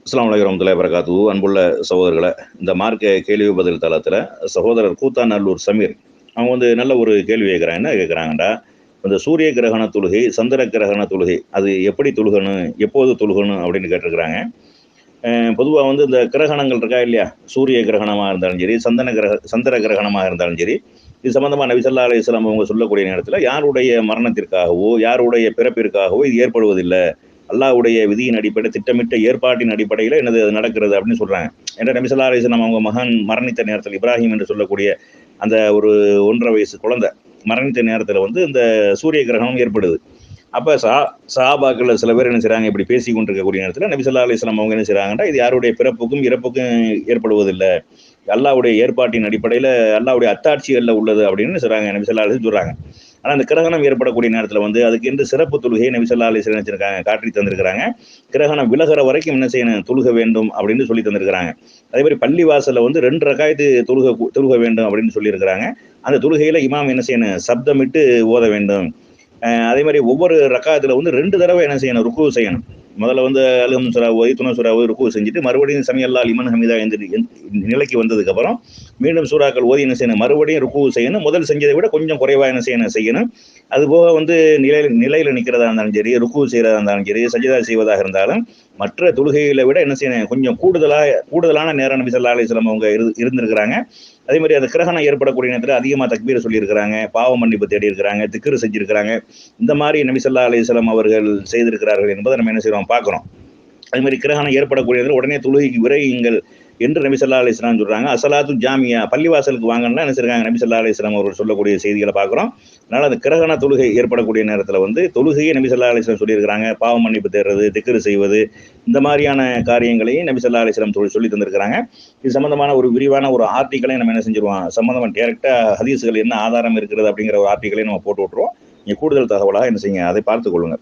அஸ்ஸலாமு அலைக்கும் வரஹ்மத்துல்லாஹி வபரகாத்துஹு. அன்புள்ள சகோதரர்களே, இந்த மார்க்க கேள்வி பதில் தளத்துல சகோதரர் கூத்தாநல்லூர் சமீர் அவங்க நல்ல ஒரு கேள்வி கேட்குறாங்க. என்ன கேட்குறாங்கடா, இந்த சூரிய கிரகண தொழுகை, சந்திர கிரகண தொழுகை அது எப்படி தொழுகணும், எப்போது தொழுகணும் அப்படின்னு கேட்டிருக்கிறாங்க. பொதுவா இந்த கிரகணங்கள் இருக்கா இல்லையா, சூரிய கிரகணமா இருந்தாலும் சரி, சந்திர கிரகணமா இருந்தாலும் சரி, இது சம்பந்தமா நபி ஸல்லல்லாஹு அலைஹி வஸல்லம் அவங்க சொல்லக்கூடிய நேரத்துல யாருடைய மரணத்திற்காகவோ, யாருடைய பிறப்பிற்காகவோ இது ஏற்படுவதில்லை. அல்லாஹ்வுடைய விதியின் அடிப்படை, திட்டமிட்ட ஏற்பாட்டின் அடிப்படையில அது நடக்கிறது அப்படின்னு சொல்றாங்க. ஏன்னா நபி ஸல்லல்லாஹு அலைஹி வஸல்லம் அவங்க மகன் மரணித்த நேரத்தில் இப்ராஹிம் என்று சொல்லக்கூடிய அந்த ஒரு 1½ வயசு குழந்தை மரணித்த நேரத்துல இந்த சூரிய கிரகணம் ஏற்படுது. அப்ப சஹாபாக்கள்ல சில பேர் என்ன செய்றாங்க, இப்படி பேசிக் கொண்டிருக்கக்கூடிய நேரத்துல நபி ஸல்லல்லாஹு அலைஹி வஸல்லம் அவங்க என்ன செய்றாங்கன்னா, இது யாருடைய பிறப்புக்கும் இறப்புக்கும் ஏற்படுவதில்லை. அல்லாஹ்வுடைய ஏற்பாட்டின் அடிப்படையில அல்லாஹ்வுடைய அத்தாட்சிகள்ல உள்ளது அப்படின்னு சொல்றாங்க, நபி ஸல்லல்லாஹு அலைஹி வஸல்லம் சொல்றாங்க. ஆனா அந்த கிரகணம் ஏற்படக்கூடிய நேரத்துல அதுக்கு என்று சிறப்பு தொழுகையை நபி ஸல்லல்லாஹு அலைஹி வஸல்லம் வச்சிருக்காங்க, காட்டி தந்திருக்கிறாங்க. கிரகணம் விலகிற வரைக்கும் என்ன செய்யணும், தொழுக வேண்டும் அப்படின்னு சொல்லி தந்திருக்கிறாங்க. அதே மாதிரி பள்ளி வாசல்ல 2 ரக்காயத்து தொழுக வேண்டும் அப்படின்னு சொல்லி இருக்கிறாங்க. அந்த தொழுகையில இமாம் என்ன செய்யணும், சப்தமிட்டு ஓத வேண்டும். அதே மாதிரி ஒவ்வொரு ரக்காயத்துல 2 தடவை என்ன செய்யணும், ருக்கு செய்யணும். முதல்ல அல்ஹம் சூரா ஓதி, துணை சூரா ஓதி ருக்கு செஞ்சுட்டு மறுபடியும் சமி அல்லாஹ் லிமன் ஹமீதா நிலைக்கு வந்ததுக்கு அப்புறம் மீண்டும் சூறாக்கள் ஓதி என்ன செய்யணும், மறுபடியும் ருக்கு செய்யணும். முதல் செஞ்சதை விட கொஞ்சம் குறைவா என்ன செய்யணும். அது போக நிலையில நிக்கிறதா இருந்தாலும் சரி, ருக்கு செய்யறதா இருந்தாலும் சரி, சஜிதா செய்வதாக இருந்தாலும் மற்ற தொழுகைகளை விட என்ன செய்யணும், கொஞ்சம் கூடுதலான நேரம் நபி ஸல்லல்லாஹு அலைஹி வஸல்லம் அவங்க இருந்திருக்கிறாங்க. அதே மாதிரி அந்த கிரகணம் ஏற்படக்கூடிய நேரத்தில் அதிகமாக தக்பீர் சொல்லியிருக்கிறாங்க, பாவ மன்னிப்பு தேடி இருக்கிறாங்க, திக்ரு செஞ்சிருக்கிறாங்க. இந்த மாதிரி நபி ஸல்லல்லாஹு அலைஹி வஸல்லம் அவர்கள் செய்திருக்கிறார்கள் என்பதை நம்ம என்ன செய்றோம், பார்க்கிறோம். அதே மாதிரி கிரகணம் ஏற்படக்கூடியதில் உடனே தொழுகைக்கு விரையுங்கள் என்று நபி ஸல்லல்லாஹு அலைஹி வஸல்லம் சொல்றாங்க. அஸலாத்து ஜாமியா, பள்ளிவாசலுக்கு வாங்கன்னா என்ன செய்றாங்க, நபி ஸல்லல்லாஹு அலைஹி வஸல்லம் அவர்கள் சொல்லக்கூடிய செய்திகளை பார்க்கிறோம். அதனால அந்த கிரகண தொழுகை ஏற்படக்கூடிய நேரத்தில் தொழுகையை நபி ஸல்லல்லாஹு அலைஹி வஸல்லம் சொல்லியிருக்கிறாங்க. பாவ மன்னிப்பு தேடுறது, திக்ரு செய்வது, இந்த மாதிரியான காரியங்களையும் நபி ஸல்லல்லாஹு அலைஹி வஸல்லம் சொல்லி தந்திருக்கிறாங்க. இது சம்பந்தமான ஒரு விரிவான ஒரு ஆர்டிக்கலை நம்ம என்ன செஞ்சிருவோம், சம்பந்தமா டைரக்டா ஹதீஸ்கள் என்ன ஆதாரம் இருக்கிறது அப்படிங்கிற ஒரு ஆர்டிக்கலை நம்ம போட்டு விட்டுருவோம். நீங்க கூடுதல் தகவலாக என்ன செய்யுங்க, அதை பார்த்துக் கொள்ளுங்க.